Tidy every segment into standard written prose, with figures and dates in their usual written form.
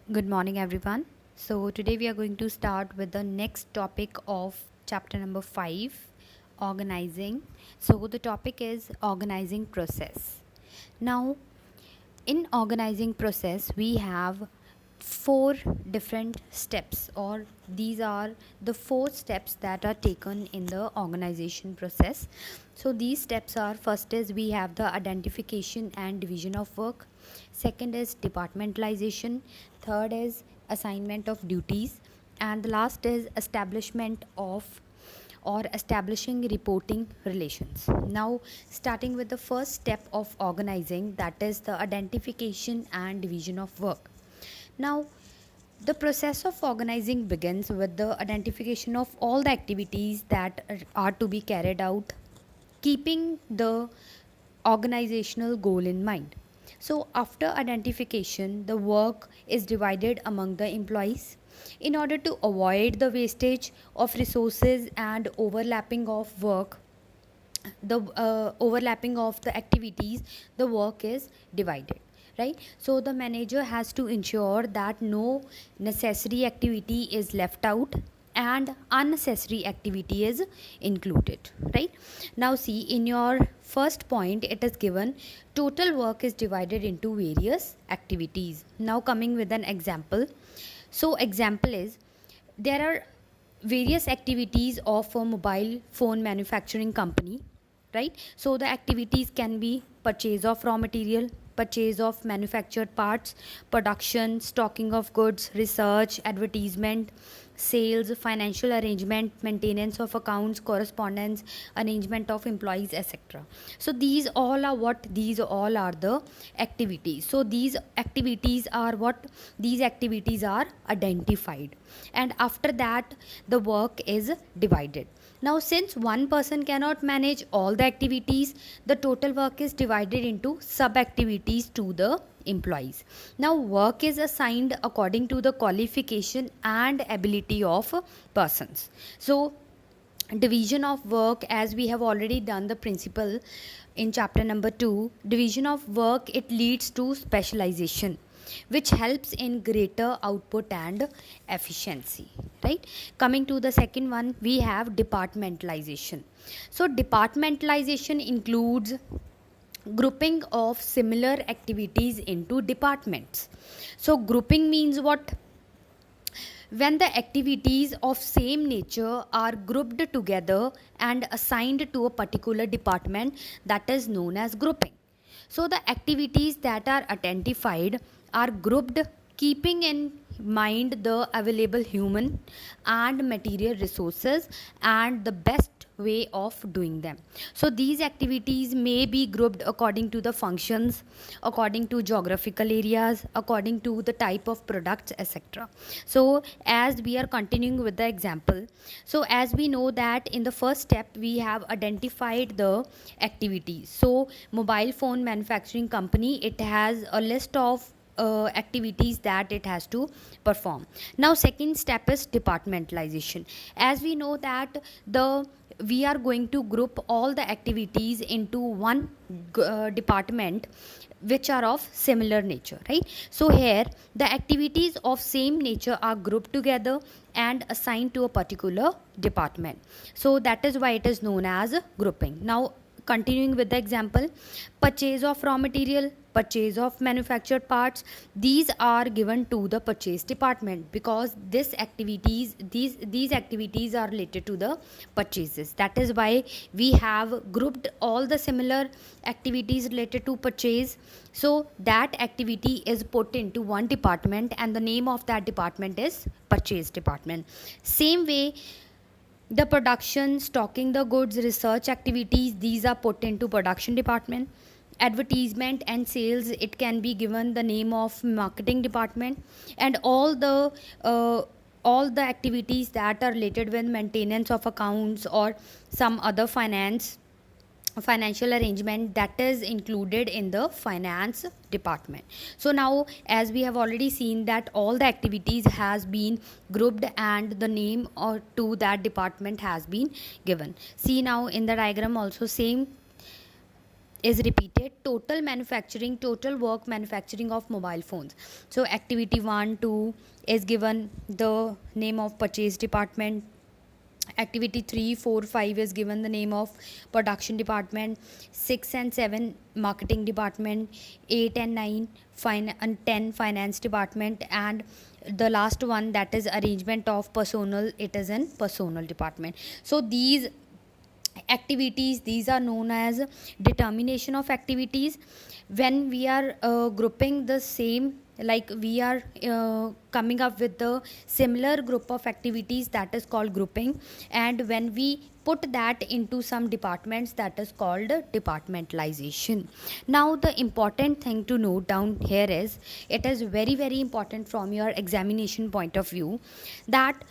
Good morning, everyone. So, today we are going to start with the next topic of chapter number 5, organizing. So, the topic is organizing process. Now, in organizing process, we have four different steps, or these are the four steps that are taken in the organization process. So these steps are: first is we have the identification and division of work, second is departmentalization, third is assignment of duties, and the last is establishment of or establishing reporting relations. Now, starting with the first step of organizing, that is the identification and division of work. Now, the process of organizing begins with the identification of all the activities that are to be carried out, keeping the organizational goal in mind. So, after identification, the work is divided among the employees. In order to avoid the wastage of resources and overlapping of work, the overlapping of the activities, the work is divided, right? So the manager has to ensure that no necessary activity is left out and unnecessary activity is included, right? Now see, in your first point it is given total work is divided into various activities. Now coming with an example. So example is, there are various activities of a mobile phone manufacturing company, right? So the activities can be purchase of raw material, purchase of manufactured parts, production, stocking of goods, research, advertisement, sales, financial arrangement, maintenance of accounts, correspondence, arrangement of employees, etc. So these all are the activities. So these activities are what? These activities are identified, and after that the work is divided. Now, since one person cannot manage all the activities, the total work is divided into sub activities to the employees. Now, work is assigned according to the qualification and ability of persons. So, division of work, as we have already done the principle in chapter number 2, division of work, it leads to specialization, which helps in greater output and efficiency, right? Coming to the second one, we have departmentalization. So departmentalization includes grouping of similar activities into departments. So grouping means what? When the activities of same nature are grouped together and assigned to a particular department, that is known as grouping. So the activities that are identified are grouped, keeping in mind the available human and material resources and the best way of doing them. So these activities may be grouped according to the functions, according to geographical areas, according to the type of products, etc. So as we are continuing with the example, so as we know that in the first step we have identified the activities. So mobile phone manufacturing company, it has a list of activities that it has to perform. Now second step is departmentalization. As we know that the we are going to group all the activities into one department which are of similar nature, right? So here the activities of same nature are grouped together and assigned to a particular department. So that is why it is known as grouping. Now continuing with the example, purchase of raw material, purchase of manufactured parts, these are given to the purchase department because these activities are related to the purchases. That is why we have grouped all the similar activities related to purchase. So that activity is put into one department and the name of that department is purchase department. Same way, the production, stocking the goods, research activities, these are put into production department. Advertisement and sales, it can be given the name of marketing department. And all the activities that are related with maintenance of accounts or some other financial arrangement, that is included in the finance department. So now as we have already seen that all the activities has been grouped and the name or to that department has been given. See now in the diagram also is repeated. Total manufacturing, total work manufacturing of mobile phones. So activity 1, 2 is given the name of purchase department. Activity 3, 4, 5 is given the name of production department. 6 and 7 marketing department. 8 and 9 and 10 finance department, and the last one, that is arrangement of personnel, it is in personnel department. So these activities, these are known as determination of activities. When we are grouping the same, like we are coming up with the similar group of activities, that is called grouping, and when we put that into some departments, that is called departmentalization. Now the important thing to note down here is, it is very very important from your examination point of view, that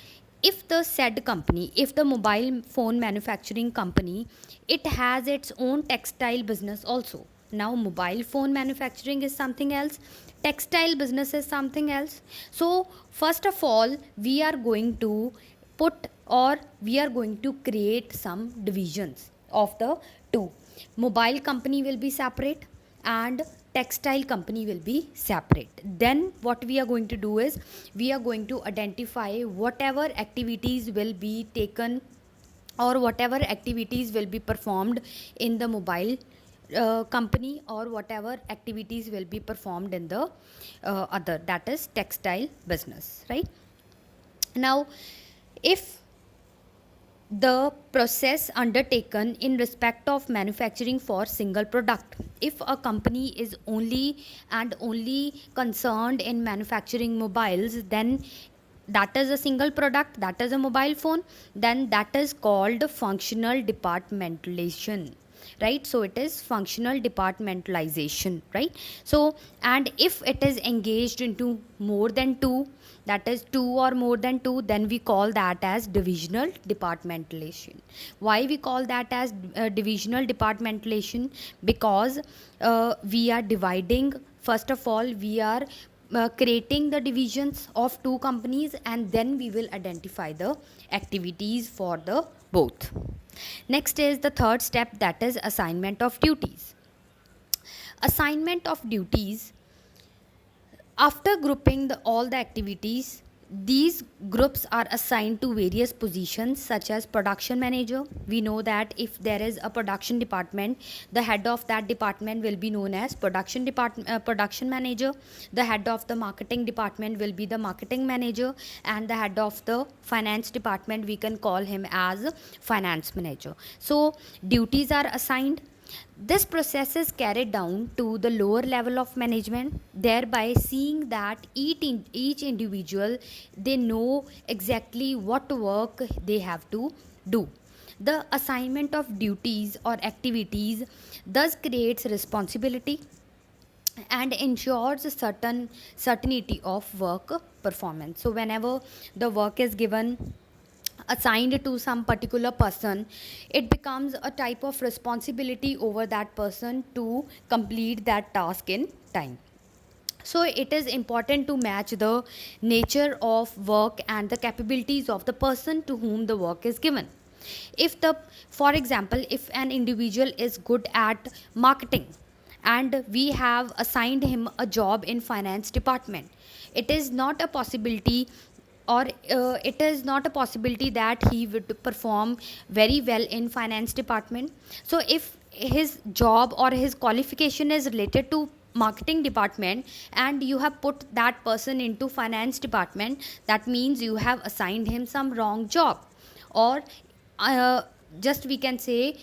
if the said company, if the mobile phone manufacturing company, it has its own textile business also. Now mobile phone manufacturing is something else, textile business is something else. So first of all, we are going to put, or we are going to create some divisions of the two. Mobile company will be separate and textile company will be separate. Then what we are going to do is, we are going to identify whatever activities will be taken, or whatever activities will be performed in the mobile company, or whatever activities will be performed in the other, that is textile business, right? Now if the process undertaken in respect of manufacturing for single product, if a company is only and only concerned in manufacturing mobiles, then that is a single product, that is a mobile phone, then that is called functional departmentalization, right? So it is functional departmentalization, right? So, and if it is engaged into more than two, that is 2 or more than 2, then we call that as divisional departmentalization. Why we call that as divisional departmentalization? Because we are dividing, first of all we are creating the divisions of two companies, and then we will identify the activities for the both. Next is the third step, that is assignment of duties. Assignment of duties, after grouping all the activities, these groups are assigned to various positions such as production manager. We know that if there is a production department, the head of that department will be known as production manager. The head of the marketing department will be the marketing manager, and the head of the finance department, we can call him as finance manager. So duties are assigned. This process is carried down to the lower level of management, thereby seeing that each individual, they know exactly what work they have to do. The assignment of duties or activities thus creates responsibility and ensures a certainty of work performance. So whenever the work is given, assigned to some particular person, it becomes a type of responsibility over that person to complete that task in time. So it is important to match the nature of work and the capabilities of the person to whom the work is given. For example, if an individual is good at marketing and we have assigned him a job in finance department, it is not a possibility, or it is not a possibility that he would perform very well in finance department. So if his job or his qualification is related to marketing department and you have put that person into finance department, that means you have assigned him some wrong job, or just we can say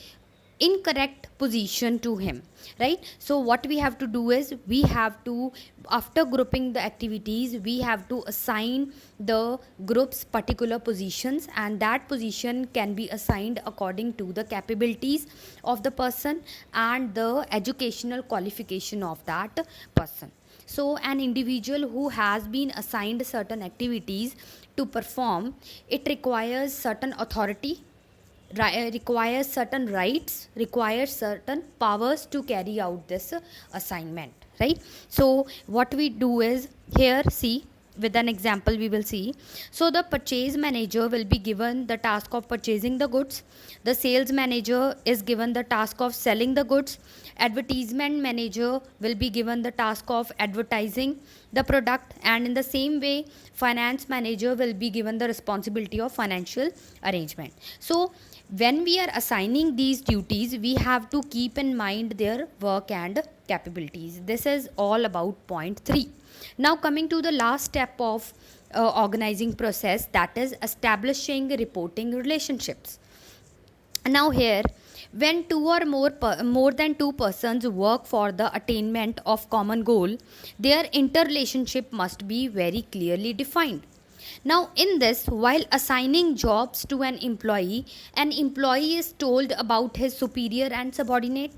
incorrect position to him, right? So what we have to do is, we have to, after grouping the activities, we have to assign the group's particular positions, and that position can be assigned according to the capabilities of the person and the educational qualification of that person. So an individual who has been assigned certain activities to perform, it requires certain authority, requires certain rights, requires certain powers to carry out this assignment, right? So what we do is, here see, with an example we will see. So the purchase manager will be given the task of purchasing the goods, the sales manager is given the task of selling the goods, advertisement manager will be given the task of advertising the product, and in the same way finance manager will be given the responsibility of financial arrangement. So when we are assigning these duties, we have to keep in mind their work and capabilities. This is all about point 3. Now coming to the last step of organizing process, that is establishing reporting relationships. Now here, when two or more than two persons work for the attainment of common goal, their interrelationship must be very clearly defined. Now in this, while assigning jobs to an employee is told about his superior and subordinate.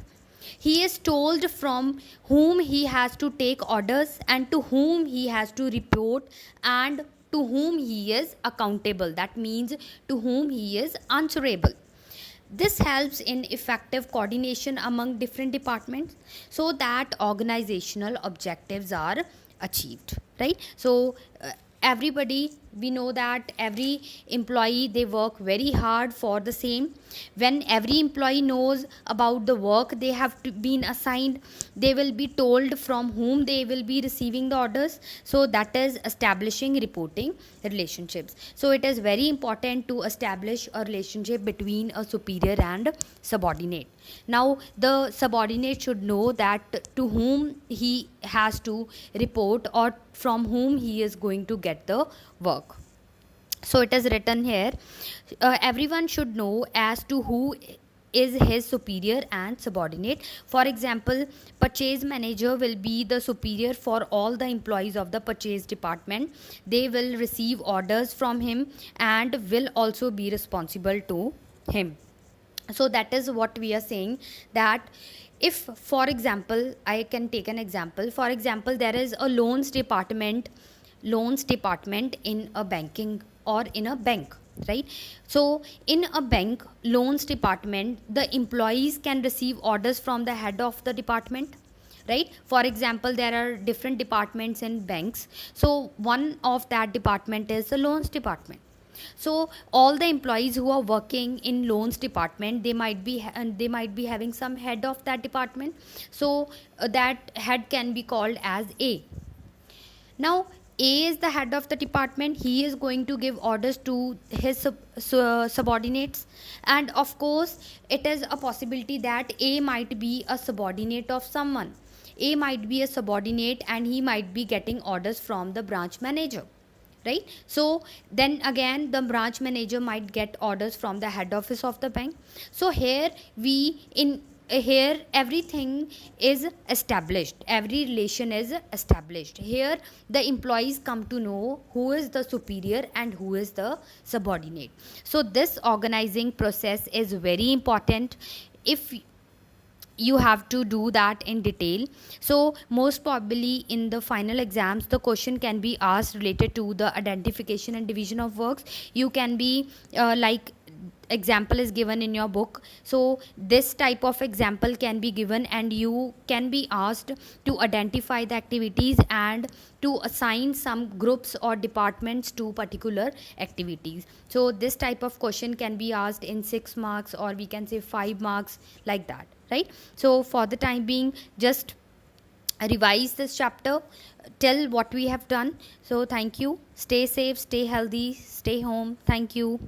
He is told from whom he has to take orders and to whom he has to report and to whom he is accountable. That means to whom he is answerable. This helps in effective coordination among different departments so that organizational objectives are achieved, right? So everybody, we know that every employee, they work very hard for the same. When every employee knows about the work they have been assigned, they will be told from whom they will be receiving the orders. So that is establishing reporting relationships. So it is very important to establish a relationship between a superior and subordinate. Now the subordinate should know that to whom he has to report or from whom he is going to get the work. So it is written here, everyone should know as to who is his superior and subordinate. For example, purchase manager will be the superior for all the employees of the purchase department. They will receive orders from him and will also be responsible to him. So that is what we are saying, that if, for example, I can take an example. For example, there is a loans department in a banking or in a bank, right? So in a bank loans department, the employees can receive orders from the head of the department, right? For example, there are different departments in banks. So one of that department is the loans department. So all the employees who are working in loans department, they might be having some head of that department. So that head can be called as A. Now A is the head of the department. He is going to give orders to his subordinates, and of course it is a possibility that A might be a subordinate of someone. A might be a subordinate and he might be getting orders from the branch manager, right? So then again the branch manager might get orders from the head office of the bank. So here everything is established, every relation is established. Here the employees come to know who is the superior and who is the subordinate. So this organizing process is very important. If you have to do that in detail. So most probably in the final exams, the question can be asked related to the identification and division of works. You can be like example is given in your book. So this type of example can be given and you can be asked to identify the activities and to assign some groups or departments to particular activities. So this type of question can be asked in 6 marks or we can say 5 marks, like that, right? So for the time being, just revise this chapter, tell what we have done. So thank you, stay safe, stay healthy, stay home. Thank you.